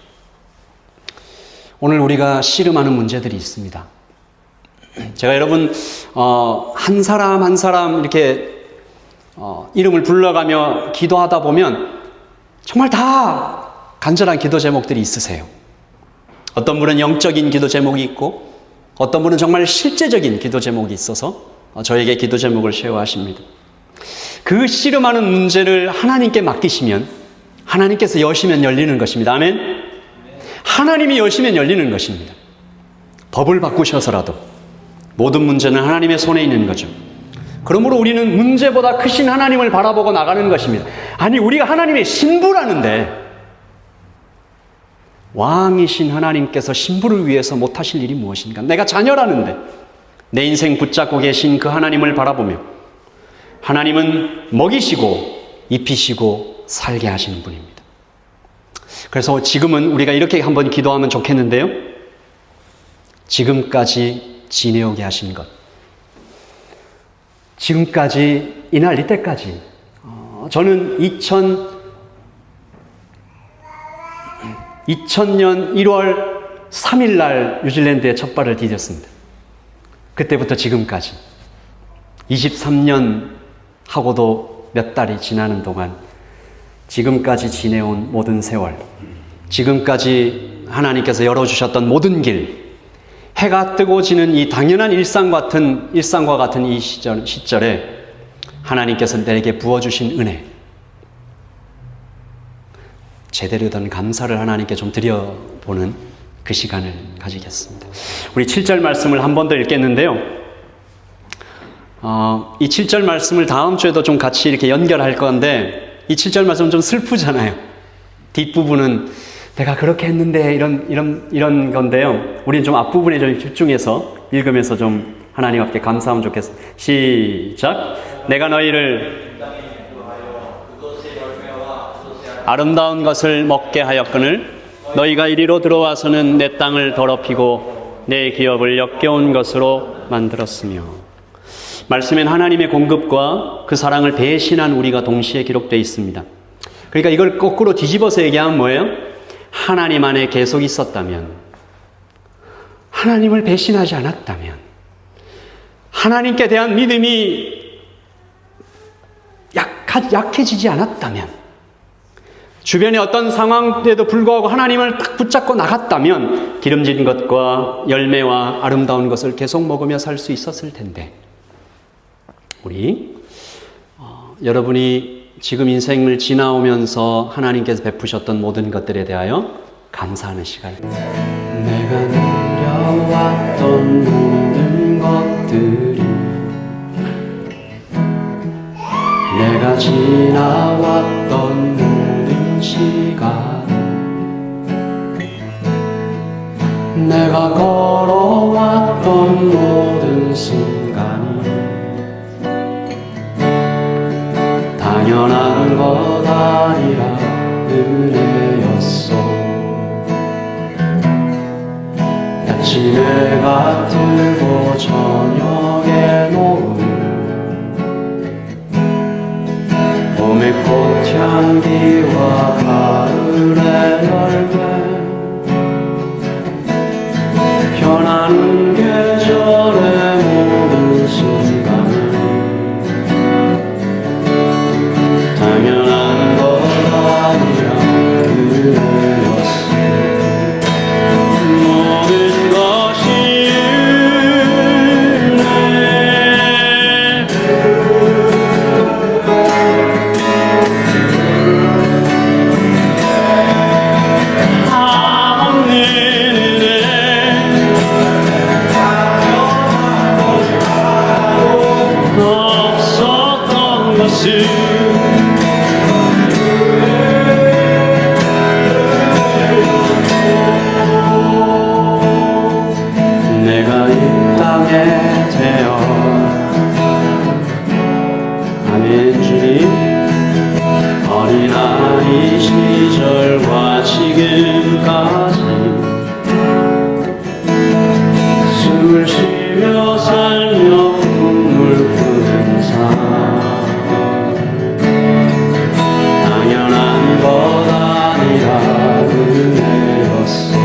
오늘 우리가 씨름하는 문제들이 있습니다. 제가 여러분 한 사람 한 사람 이렇게 이름을 불러가며 기도하다 보면 정말 다 간절한 기도 제목들이 있으세요. 어떤 분은 영적인 기도 제목이 있고 어떤 분은 정말 실제적인 기도 제목이 있어서 저에게 기도 제목을 쉐어하십니다. 그 씨름하는 문제를 하나님께 맡기시면 하나님께서 여시면 열리는 것입니다. 아멘? 하나님이 여시면 열리는 것입니다. 법을 바꾸셔서라도 모든 문제는 하나님의 손에 있는 거죠. 그러므로 우리는 문제보다 크신 하나님을 바라보고 나가는 것입니다. 아니, 우리가 하나님의 신부라는데 왕이신 하나님께서 신부를 위해서 못하실 일이 무엇인가? 내가 자녀라는데 내 인생 붙잡고 계신 그 하나님을 바라보며 하나님은 먹이시고 입히시고 살게 하시는 분입니다. 그래서 지금은 우리가 이렇게 한번 기도하면 좋겠는데요. 지금까지 지내오게 하신 것, 지금까지 이날 이때까지 저는 2000년 1월 3일 날 뉴질랜드에 첫 발을 디뎠습니다. 그때부터 지금까지 23년 하고도 몇 달이 지나는 동안 지금까지 지내온 모든 세월, 지금까지 하나님께서 열어주셨던 모든 길, 해가 뜨고 지는 이 당연한 일상과 같은 이 시절에 하나님께서 내게 부어주신 은혜, 제대로 된 감사를 하나님께 좀 드려보는 그 시간을 가지겠습니다. 우리 7절 말씀을 한 번 더 읽겠는데요. 이 7절 말씀을 다음 주에도 좀 같이 이렇게 연결할 건데, 이 7절 말씀은 좀 슬프잖아요. 뒷부분은 내가 그렇게 했는데 이런 건데요. 우리는 좀 앞부분에 좀 집중해서 읽으면서 좀 하나님 앞에 감사하면 좋겠습니다. 시작. 내가 너희를 아름다운 것을 먹게 하였거늘 너희가 이리로 들어와서는 내 땅을 더럽히고 내 기업을 역겨운 것으로 만들었으며. 말씀엔 하나님의 공급과 그 사랑을 배신한 우리가 동시에 기록되어 있습니다. 그러니까 이걸 거꾸로 뒤집어서 얘기하면 뭐예요? 하나님 안에 계속 있었다면, 하나님을 배신하지 않았다면, 하나님께 대한 믿음이 약해지지 않았다면, 주변의 어떤 상황에도 불구하고 하나님을 딱 붙잡고 나갔다면 기름진 것과 열매와 아름다운 것을 계속 먹으며 살 수 있었을 텐데, 우리 여러분이 지금 인생을 지나오면서 하나님께서 베푸셨던 모든 것들에 대하여 감사하는 시간입니다. 내가 누려왔던 모든 것들이, 내가 지나왔던 모든 시간, 내가 걸어왔던 모든 순간이 당연한 것 아니라 은혜였소. 아침에가 뜨고 저녁에 노을, 봄의 꽃향기와 가을의 열매, 변하는 계절의 모든 순간을 당연한 것 아니라 은혜였어. 모든 것이 은혜. 없는 은혜. 없었던 것은 내가 이 땅에 태어, 아멘 주님, 어린아이 시절과 지금까지 숨을 쉬며 살며 꿈을 꾸는 삶, 당연한 것 아니라 은혜였어.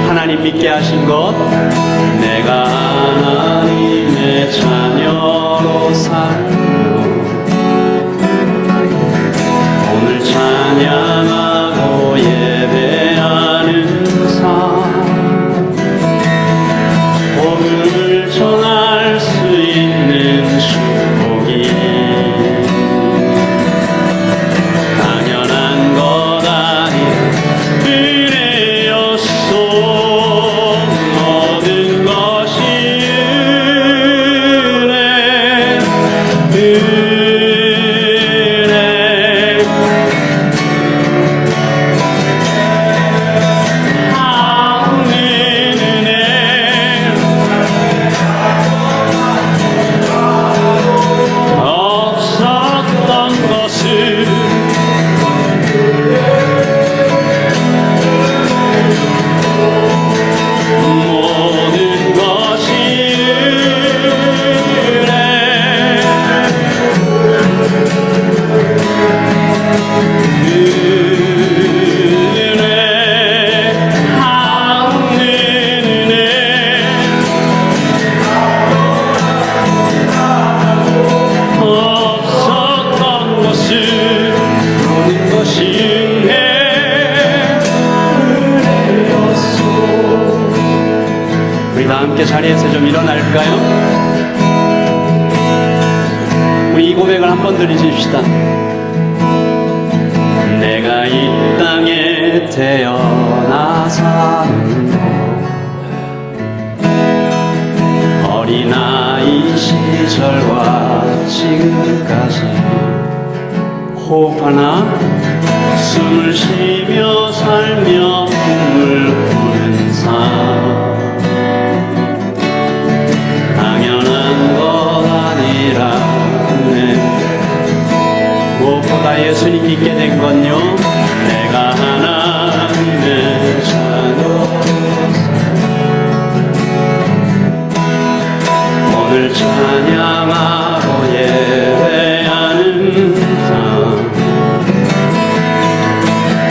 하나님 믿게 하신 것, 내가 하나님의 자녀로 살며 오늘 찬양하고 예배하는 삶, 복음을 전할 수 있는 축복이 당연한 것 아니라 은혜였소. 모든 것이 은혜, 은혜. 없는 은혜. 없었던 것을 모든 것이 은혜. 은혜. 없는 은혜. 없었던 것을 모든 것이 은혜. 은혜였소. 우리 다 함께 자리에서 좀 일어날까요? 우리 이 고백을 한 번 드리십시다. 내가 이 땅에 태어나 사는 것, 어린아이 시절 시절과 지금까지 호흡하나 숨을 쉬며 살며 꿈을 꾸는 삶 당연한 것 아니라 은혜 무엇보다 예수님 믿게 된 건요 내가 하나님의 자녀 오늘 찬양하고 예배하는 삶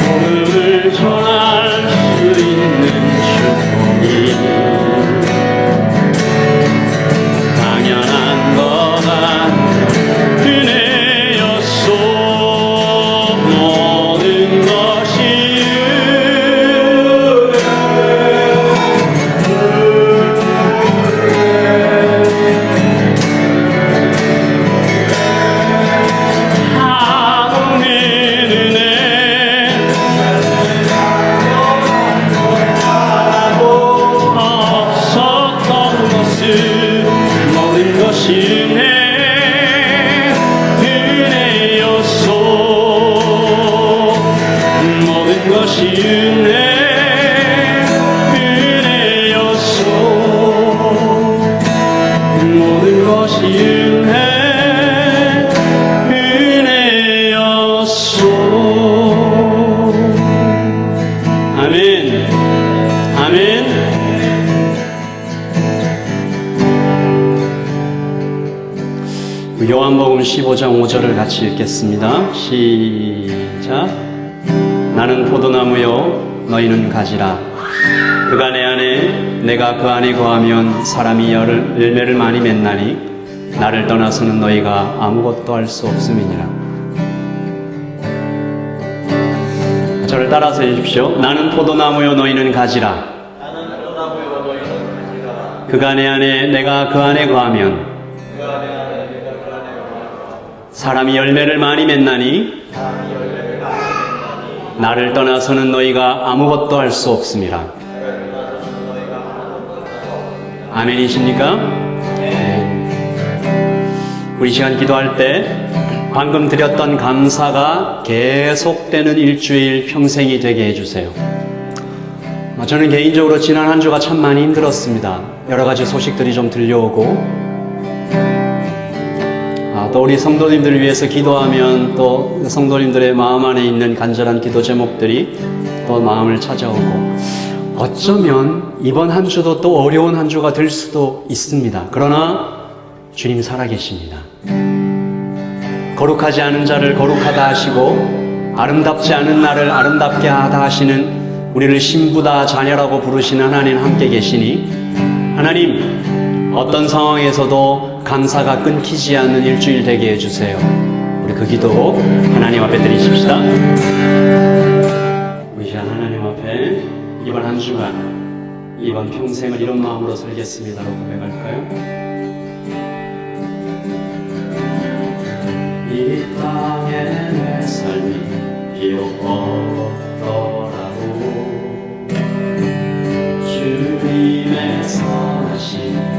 복음을 전할 수 있는 축복이 당연한 것 아니라 은혜였소 모든 것이 요한복음 15장 5절을 같이 읽겠습니다. 시작. 나는 포도나무요 너희는 가지라. 그가 내 안에 내가 그 안에 거하면 사람이 열매를 많이 맺나니 나를 떠나서는 너희가 아무것도 할 수 없음이니라. 저를 따라서 해주십시오. 나는 포도나무요 너희는 가지라. 그가 내 안에 내가 그 안에 거하면 사람이 열매를 많이 맺나니 나를 떠나서는 너희가 아무것도 할 수 없음이라. 아멘이십니까? 네. 우리 시간 기도할 때 방금 드렸던 감사가 계속되는 일주일 평생이 되게 해주세요. 저는 개인적으로 지난 한 주가 참 많이 힘들었습니다. 여러 가지 소식들이 좀 들려오고 또 우리 성도님들을 위해서 기도하면 또 성도님들의 마음 안에 있는 간절한 기도 제목들이 또 마음을 찾아오고 어쩌면 이번 한 주도 또 어려운 한 주가 될 수도 있습니다. 그러나 주님 살아계십니다. 거룩하지 않은 자를 거룩하다 하시고 아름답지 않은 나를 아름답게 하다 하시는 우리를 신부다 자녀라고 부르시는 하나님 함께 계시니 하나님 어떤 상황에서도 감사가 끊기지 않는 일주일 되게 해주세요. 우리 그 기도 하나님 앞에 드리십시다. 우리 시간 하나님 앞에 이번 한 주간 이번 평생을 이런 마음으로 살겠습니다라고 고백할까요? 이 땅에 내 삶이 비록 어렵더라도 주님의 선하심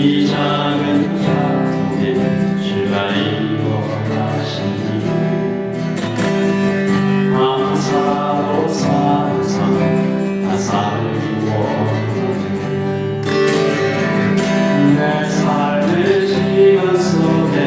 이 작은 작품에 주가 이루어가시니 감사로 살아서 다 살기 원하네 내 삶의 시간 속에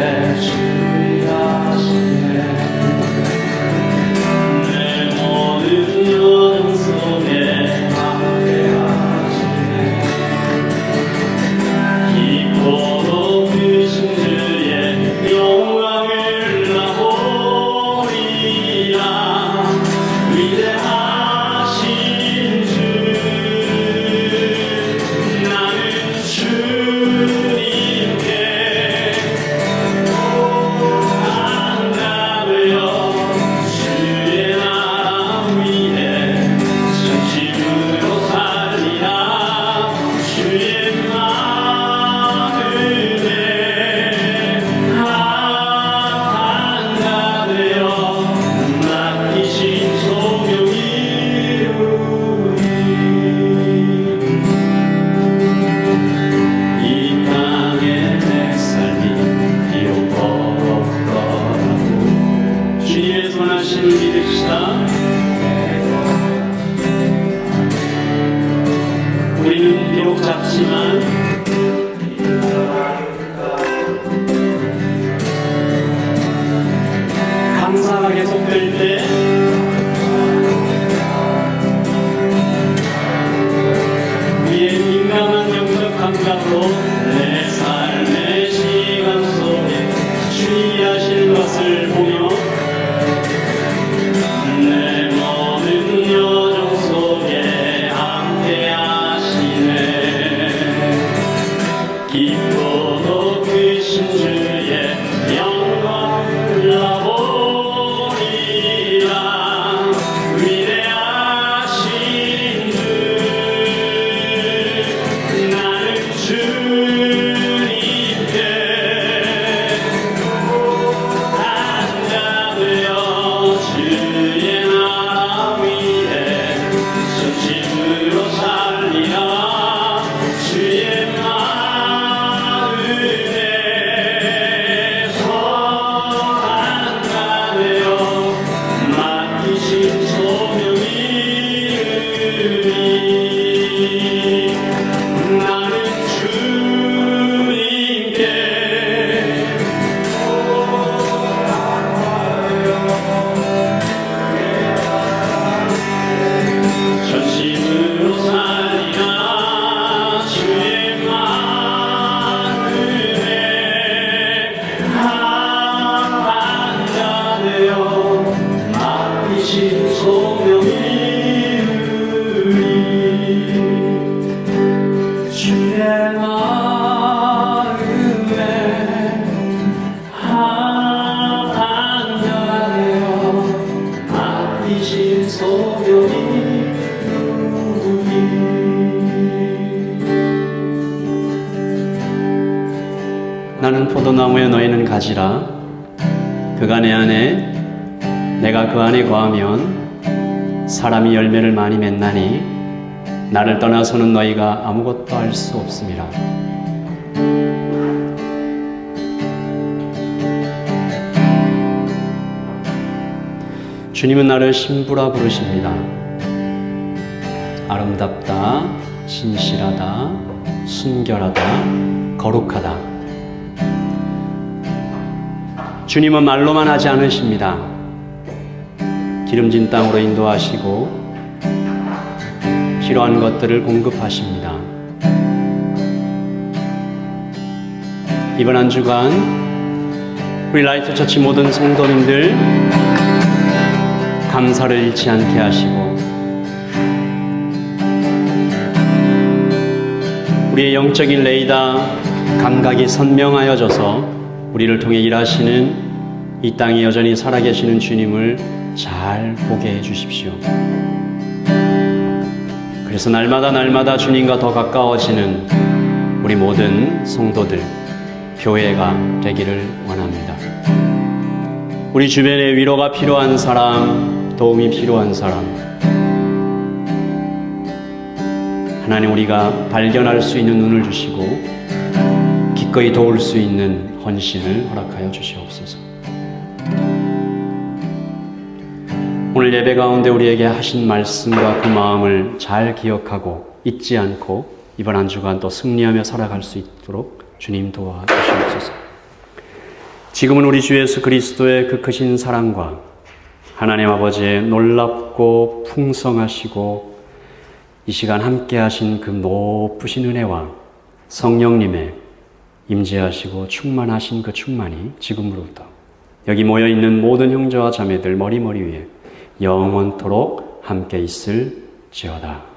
나는 포도나무에 너희는 가지라. 그가 내 안에 내가 그 안에 거하면 사람이 열매를 많이 맺나니 나를 떠나서는 너희가 아무것도 할 수 없음이라. 주님은 나를 신부라 부르십니다. 아름답다, 신실하다, 순결하다, 거룩하다. 주님은 말로만 하지 않으십니다. 기름진 땅으로 인도하시고 필요한 것들을 공급하십니다. 이번 한 주간 우리 라이트 처치 모든 성도님들 감사를 잃지 않게 하시고 우리의 영적인 레이더 감각이 선명하여져서 우리를 통해 일하시는 이 땅에 여전히 살아계시는 주님을 잘 보게 해 주십시오. 그래서 날마다 주님과 더 가까워지는 우리 모든 성도들, 교회가 되기를 원합니다. 우리 주변에 위로가 필요한 사람, 도움이 필요한 사람, 하나님 우리가 발견할 수 있는 눈을 주시고 기꺼이 도울 수 있는 헌신을 허락하여 주시옵소서. 오늘 예배 가운데 우리에게 하신 말씀과 그 마음을 잘 기억하고 잊지 않고 이번 한 주간 또 승리하며 살아갈 수 있도록 주님 도와주시옵소서. 지금은 우리 주 예수 그리스도의 그 크신 사랑과 하나님 아버지의 놀랍고 풍성하시고 이 시간 함께 하신 그 높으신 은혜와 성령님의 임재하시고 충만하신 그 충만이 지금으로부터 여기 모여있는 모든 형제와 자매들 머리 위에 영원토록 함께 있을지어다.